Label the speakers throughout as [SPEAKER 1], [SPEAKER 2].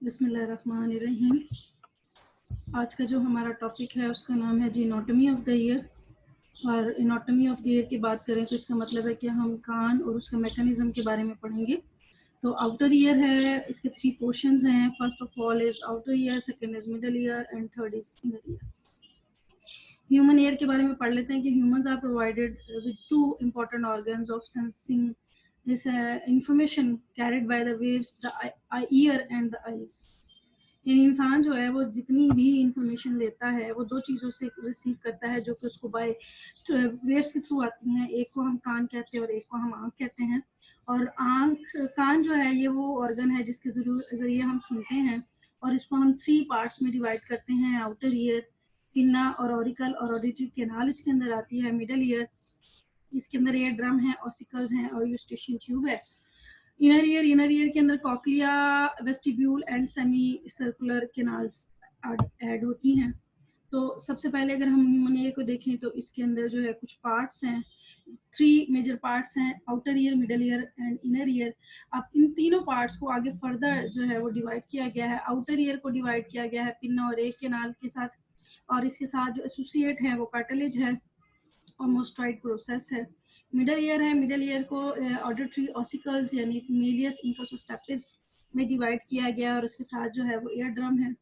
[SPEAKER 1] बिस्मिल्लाहिर्रहमानिर्रहीम। आज का जो हमारा टॉपिक है उसका नाम है जी एनाटॉमी ऑफ द ईयर। और एनाटॉमी ऑफ द ईयर की बात करें तो इसका मतलब है कि हम कान और उसका मैकेनिज्म के बारे में पढ़ेंगे। तो आउटर ईयर है, इसके 3 पोर्शंस हैं। First of all is outer ear, second is middle ear and third is inner ear. Human ear के बारे में पढ़ लेते हैं कि humans are provided with 2 important organs of sensing this information carried by the waves, the ear and the eyes। यानी इंसान जो है वो जितनी भी इंफॉर्मेशन लेता है वो 2 चीज़ों से रिसीव करता है जो कि उसको बाय वेव्स के थ्रू आती हैं। एक को हम कान कहते हैं और एक को हम आँख कहते हैं। और कान जो है ये वो ऑर्गन है जिसके ज़रिए हम सुनते हैं। और इसको हम 3 पार्ट्स में डिवाइड करते हैं। आउटर ईयर, पिन्ना और ऑरिकल और ऑडिटरी कैनाल इसके अंदर आती है। मिडल ईयर, इसके अंदर एयर ड्रम है, ऑसिकल्स हैं और यूस्टेशियन ट्यूब है। इनर ईयर के अंदर cochlea, vestibule and semi circular canals add होती हैं। तो सबसे पहले अगर हम ह्यूमन ईयर को देखें तो इसके अंदर जो है कुछ पार्ट्स हैं। 3 मेजर पार्ट्स हैं, outer ear, middle ear and inner ear. अब इन तीनों पार्ट्स को आगे फर्दर जो है वो डिवाइड किया गया है। आउटर ईयर को डिवाइड किया गया है पिन्ना और एक कैनाल के साथ, और इसके साथ जो एसोसिएट है वो कार्टिलेज है और मोस्टोइड प्रोसेस है। मिडल ईयर है, मिडल ईयर को ऑडिटरी ऑसिकल्स यानी मेलियस इंकोसोस्टेपिस में डिवाइड किया गया और उसके साथ जो है वो ईयर ड्रम है।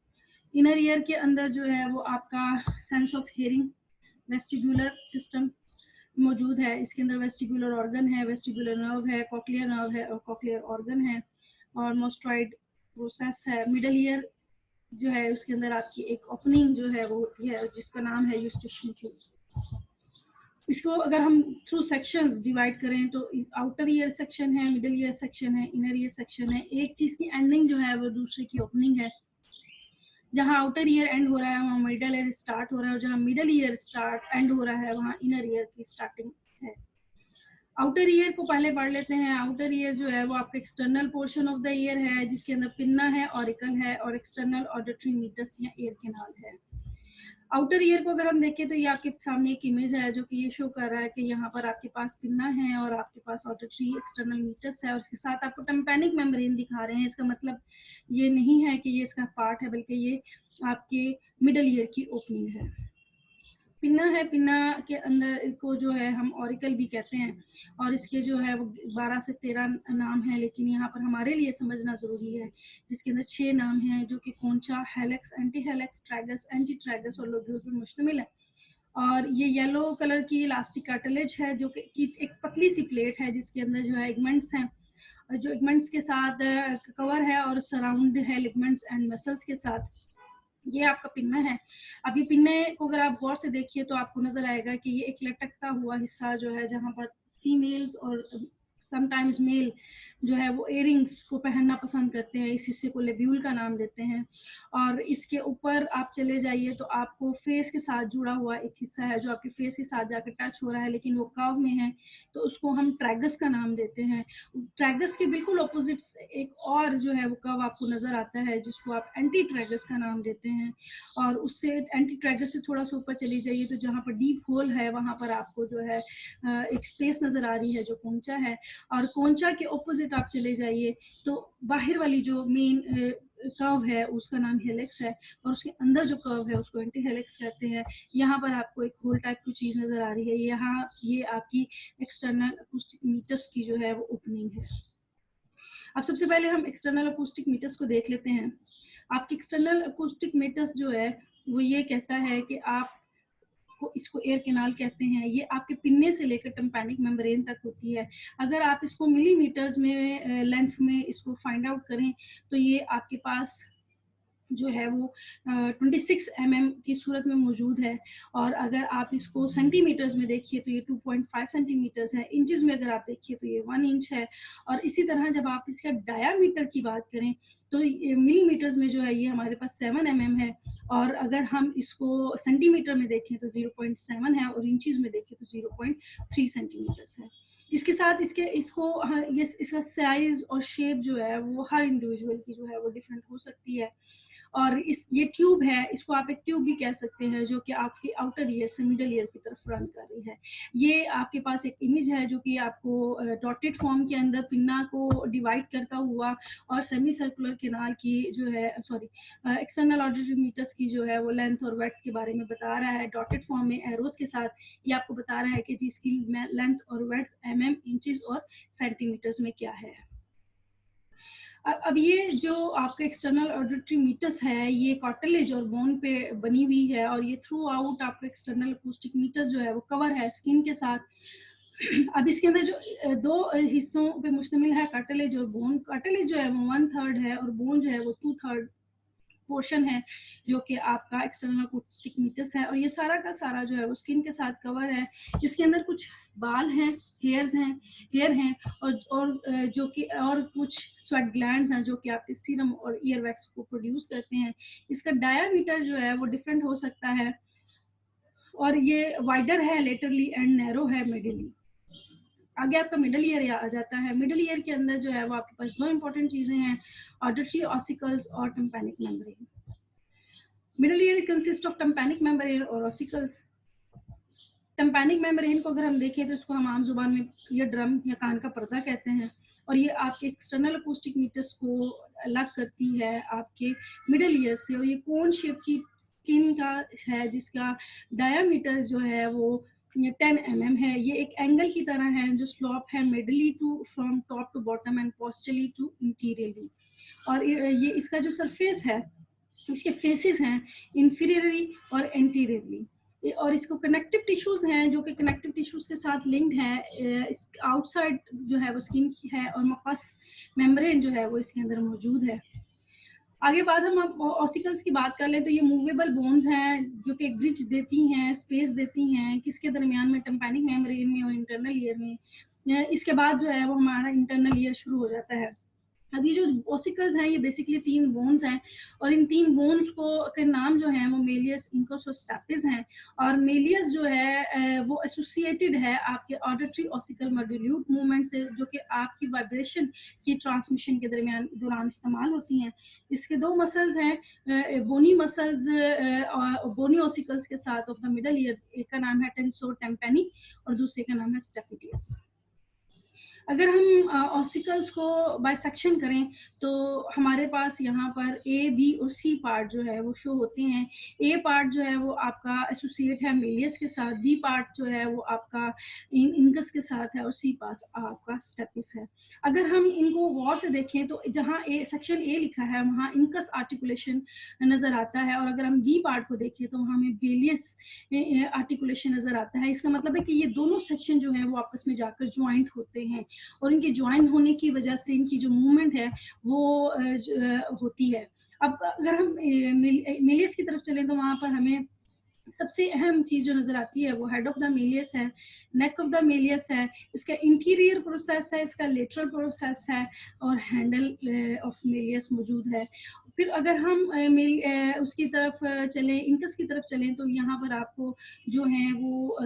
[SPEAKER 1] इनर ईयर के अंदर जो है वो आपका sense of hearing, vestibular system मौजूद है। इसके अंदर वेस्टिबुलर ऑर्गन है, वेस्टिबुलर नर्व है, कॉक्लियर नर्व है और कॉक्लियर ऑर्गन है और मोस्टोइड प्रोसेस है। मिडल ईयर जो है उसके अंदर आपकी एक ओपनिंग जो है वो होती है जिसका नाम है यूस्टेशियन ट्यूब। इसको अगर हम थ्रू सेक्शंस डिवाइड करें तो आउटर ईयर सेक्शन है, मिडल ईयर सेक्शन है, इनर ईयर सेक्शन है। एक चीज की एंडिंग जो है वो दूसरे की ओपनिंग है। जहां आउटर ईयर एंड हो रहा है वहां मिडल ईयर स्टार्ट हो रहा है, और जहां मिडल ईयर स्टार्ट एंड हो रहा है वहां इनर ईयर की स्टार्टिंग है। आउटर ईयर को पहले पढ़ लेते हैं। आउटर ईयर जो है वो आपका external portion of the year है जिसके अंदर पिन्ना है, ऑरिकल है और एक्सटर्नल ऑडिटरी मीटस या ईयर कैनाल है। आउटर ईयर को अगर हम देखें तो ये आपके सामने एक इमेज है जो कि ये शो कर रहा है कि यहाँ पर आपके पास पिन्ना है और आपके पास ऑडिटरी एक्सटर्नल मीटस है और उसके साथ आपको टिम्पैनिक मेम्ब्रेन दिखा रहे हैं। इसका मतलब ये नहीं है कि ये इसका पार्ट है, बल्कि ये आपके मिडल ईयर की ओपनिंग है। पिन्ना है, पिन्ना के अंदर को जो है हम ऑरिकल भी कहते हैं और इसके जो है वो 12 से 13 नाम है, लेकिन यहाँ पर हमारे लिए समझना जरूरी है जिसके अंदर 6 नाम हैं जो कि concha, helix, anti helix, tragus, anti tragus और लोब्यूल पर मुश्तमिल है। और ये येलो कलर की इलास्टिक कार्टिलेज है जो कि एक पतली सी प्लेट है जिसके अंदर जो है लिगमेंट्स हैं, जो लिगमेंट्स के साथ कवर है और सराउंड है लिगमेंट्स एंड मसल्स के साथ। ये आपका पिन्ना है। अब ये पिन्ने को अगर आप गौर से देखिए तो आपको नजर आएगा कि ये एक लटकता हुआ हिस्सा जो है जहां पर फीमेल्स और समटाइम्स मेल जो है वो इयरिंग्स को पहनना पसंद करते हैं। इस हिस्से को लेब्यूल का नाम देते हैं। और इसके ऊपर आप चले जाइए तो आपको फेस के साथ जुड़ा हुआ एक हिस्सा है जो आपके फेस के साथ जाकर टच हो रहा है, लेकिन वो कर्व में है तो उसको हम ट्रैगस का नाम देते हैं। ट्रैगस के बिल्कुल ऑपोजिट एक और जो है वो कर्व आपको नजर आता है जिसको आप एंटी ट्रैगस का नाम देते हैं। और उससे एंटी ट्रैगस से थोड़ा सा ऊपर चली जाइए तो जहाँ पर डीप होल है वहां पर आपको जो है एक स्पेस नजर आ रही है जो कोंचा है। और कोंचा के ऑपोजिट आप चले जाइए तो बाहर वाली जो मेन कर्व है उसका नाम हेलिक्स है और उसके अंदर जो कर्व है उसको एंटी हेलिक्स कहते हैं। यहाँ पर आपको एक होल टाइप की चीज नजर आ रही है। यहाँ ये आपकी एक्सटर्नल अकूस्टिक मीटस की जो है वो ओपनिंग है। अब सबसे पहले हम एक्सटर्नल अकूस्टिक मीटस को देख लेते हैं। आपकी एक्सटर्नल अकूस्टिक मीटस जो है वो ये कहता है कि आप इसको एयर कैनाल कहते हैं। ये आपके पिन्ने से लेकर टिम्पैनिक मेम्ब्रेन तक होती है। अगर आप इसको मिलीमीटर्स में लेंथ में इसको फाइंड आउट करें तो ये आपके पास जो है वो 26 mm की सूरत में मौजूद है। और अगर आप इसको सेंटीमीटर्स में देखिए तो ये 2.5 सेंटीमीटर्स है। इंचेस में अगर आप देखिए तो ये 1 इंच है। और इसी तरह जब आप इसका डायामीटर की बात करें तो मिलीमीटर्स में जो है ये हमारे पास 7 mm है। और अगर हम इसको सेंटीमीटर में देखें तो 0.7 है और इंचेस में देखें तो 0.3 सेंटीमीटर्स है। इसके साथ इसको ये इसका साइज और शेप जो है वो हर इंडिविजुअल की जो है वो डिफरेंट हो सकती है। और ये ट्यूब है, इसको आप एक ट्यूब भी कह सकते हैं, जो कि आपके आउटर ईयर से मिडल ईयर की तरफ रन कर रही है। ये आपके पास एक इमेज है जो कि आपको डॉटेड फॉर्म के अंदर पिन्ना को डिवाइड करता हुआ और सेमी सर्कुलर केनाल की जो है एक्सटर्नल ऑडिटरी मीटर्स की जो है वो लेंथ और वेड्थ के बारे में बता रहा है। डॉटेड फॉर्म में एरोज के साथ ये आपको बता रहा है कि जिसकी लेंथ और वेड्थ mm, इंचेस और सेंटीमीटर्स में क्या है। अब ये जो आपका एक्सटर्नल ऑडिटरी मीटर्स है, ये कार्टिलेज और बोन पे बनी हुई है और ये थ्रू आउट आपका एक्सटर्नल अकूस्टिक मीटर्स जो है वो कवर है स्किन के साथ। अब इसके अंदर जो दो हिस्सों पे मुश्तमिल है, कार्टिलेज और बोन। कार्टिलेज जो है वो 1/3 है और बोन जो है वो 2/3 पोर्शन है, जो कि आपका एक्सटर्नल अकूस्टिक मीटर्स है। और ये सारा का सारा जो है वो स्किन के साथ कवर है। इसके अंदर कुछ बाल हैं, हेयर हैं और जो कि और कुछ स्वेट ग्लैंड्स हैं जो कि आपके सीरम और ईयर वैक्स को प्रोड्यूस करते हैं। इसका डायामीटर जो है वो डिफरेंट हो सकता है और ये वाइडर है लेटरली एंड नैरो है मिडली। आगे आपका मिडल ईयर आ जाता है। मिडल ईयर के अंदर जो है वो आपके पास दो इंपॉर्टेंट चीजें हैं, ऑडिटरी ऑसिकल्स और tympanic membrane. Middle ear consist of tympanic membrane और ऑसिकल्स। टिम्पैनिक मेम्ब्रेन को अगर हम देखें तो इसको हम आम जुबान में ईयर ड्रम या कान का पर्दा कहते हैं और ये आपके एक्सटर्नल अकूस्टिक मीटर्स को अलग करती है आपके मिडल ईयर से। और ये कोन शेप की स्किन का है जिसका डायामीटर जो है वो 10 mm है। ये एक एंगल की तरह है जो स्लोप है medially to from top to bottom and posteriorly to interiorly. और ये इसका जो सरफेस है, इसके फेसेस हैं इंफीरियरली और एंटीरियरली। और इसको कनेक्टिव टिश्यूज हैं जो कि कनेक्टिव टिश्यूज के साथ लिंक्ड है। आउटसाइड जो है वो स्किन की है और मकस मेम्ब्रेन जो है वो इसके अंदर मौजूद है। आगे बाद हम ऑसिकल्स की बात कर लें तो ये मूवेबल बोन्स हैं जो कि ब्रिज देती हैं, स्पेस देती हैं किसके दरमियान में, टिम्पैनिक मेम्ब्रेन में और इंटरनल ईयर में। इसके बाद जो है वो हमारा इंटरनल ईयर शुरू हो जाता है। अब ये जो ऑसिकल्स हैं ये बेसिकली 3 बोन्स हैं और इन 3 बोन्स को के नाम जो हैं वो मेलियस, इंकस और स्टेपिस हैं। और मेलियस जो है वो एसोसिएटेड है आपके ऑडिटरी ऑसिकल मॉड्यूल्यूट मूवमेंट से, जो कि आपकी वाइब्रेशन की ट्रांसमिशन के दौरान इस्तेमाल होती हैं। इसके 2 मसल्स हैं, बोनी मसल्स बोनी ऑसिकल्स के साथ ऑफ द मिडल ईयर। एक का नाम है टेंसोर टेम्पैनी और दूसरे का नाम है स्टेपिटियस। अगर हम ऑसिकल्स को बाइसेक्शन करें तो हमारे पास यहाँ पर ए, बी और सी पार्ट जो है वो शो होते हैं। ए पार्ट जो है वो आपका एसोसिएट है मेलियस के साथ, बी पार्ट जो है वो आपका इंकस के साथ है और सी पास आपका स्टेपिस है। अगर हम इनको गौर से देखें तो जहाँ ए सेक्शन ए लिखा है वहाँ इंकस आर्टिकुलेशन नजर आता है और अगर हम बी पार्ट को देखें तो वहाँ हमें बेलियस आर्टिकुलेशन नजर आता है। इसका मतलब है कि ये दोनों सेक्शन जो है वो आपस में जाकर ज्वाइंट होते हैं और इनके ज्वाइन होने की वजह से इनकी जो मूवमेंट है वो होती है। अब अगर हम मेलियस की तरफ चलें तो वहाँ पर हमें सबसे अहम चीज जो नजर आती है वो हेड ऑफ द मेलियस है, नेक ऑफ द मेलियस है, इसका इंटीरियर प्रोसेस है, इसका लेटरल प्रोसेस है और हैंडल ऑफ मेलियस मौजूद है। फिर अगर हम उसकी तरफ चलें, इंकस की तरफ चलें तो यहाँ पर आपको जो है वो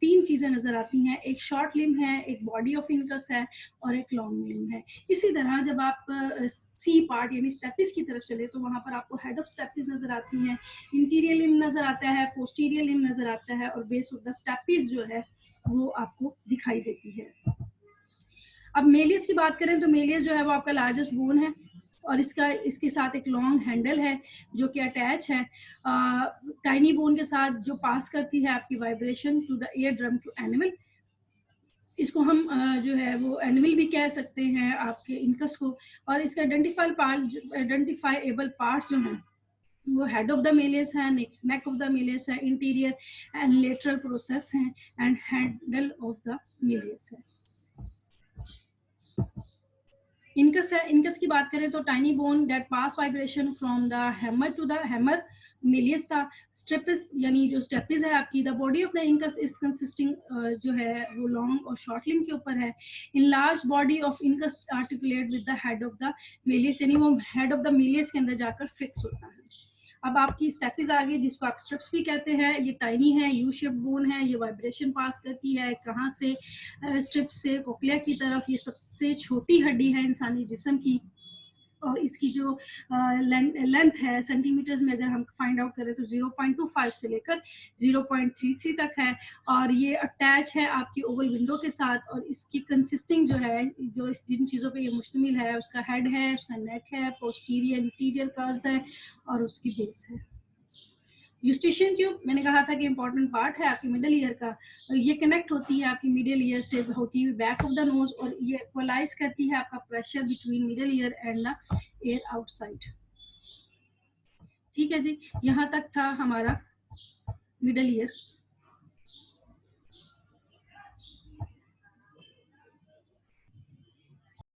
[SPEAKER 1] 3 चीजें नजर आती हैं। एक शॉर्ट लिम्ब है, एक बॉडी ऑफ इंकस है और एक लॉन्ग लिम्ब है। इसी तरह जब आप सी पार्ट यानी स्टेपिस की तरफ चले तो वहां पर आपको हेड ऑफ स्टेपिस नजर आती है, इंटीरियर लिम्ब नजर आता है, पोस्टीरियर लिम्ब नजर आता है और बेस ऑफ द स्टेपिस जो है वो आपको दिखाई देती है। अब मेलियस की बात करें तो मेलियस जो है वो आपका लार्जेस्ट बोन है और इसके साथ एक लॉन्ग हैंडल है जो कि अटैच है टाइनी बोन के साथ, जो पास करती है आपकी vibration to the ear drum to animal. इसको हम जो है वो एनिमल भी कह सकते हैं आपके इंकस को। और इसका आइडेंटिफाइएबल पार्ट्स जो हैं वो हेड ऑफ द मेलियस है, नेक ऑफ द मेलियस है, इंटीरियर एंड लेटरल प्रोसेस है and handle of the malleus है। इंकस है, इंकस की बात करें तो tiny bone that pass vibration from the hammer to the hammer malleus था। स्टेपिस यानी जो स्टेपिस है आपकी, the body of the incus is consisting जो है वो लॉन्ग और शॉर्ट लिम्ब के ऊपर है। In large body of incus articulate with the head of the Méliès, यानी वो हेड ऑफ द मेलियस के अंदर जाकर फिक्स होता है। अब आपकी स्टेपिस आ गई, जिसको आप स्ट्रिप्स भी कहते हैं। ये टाइनी है, यू शेप बोन है, ये वाइब्रेशन पास करती है कहाँ से, स्ट्रिप से कोक्लिया की तरफ। ये सबसे छोटी हड्डी है इंसानी जिस्म की, और इसकी जो लेंथ है सेंटीमीटर्स में अगर हम फाइंड आउट करें तो 0.25 से लेकर 0.33 तक है। और ये अटैच है आपकी ओवल विंडो के साथ, और इसकी कंसिस्टिंग जो है, जो जिन चीज़ों पे ये मुश्तमिल है, उसका हेड है, उसका नेक है, पोस्टीरियर इंटीरियर कर्व्स है, और उसकी बेस है। यूस्टेशियन ट्यूब मैंने कहा था कि इंपॉर्टेंट पार्ट है आपकी मिडल ईयर का, और ये कनेक्ट होती है आपकी मिडल ईयर से, होती हुई बैक ऑफ द नोज, और ये इक्वलाइज करती है आपका pressure between middle ear and the air outside. ठीक है जी, यहाँ तक था हमारा मिडल ईयर।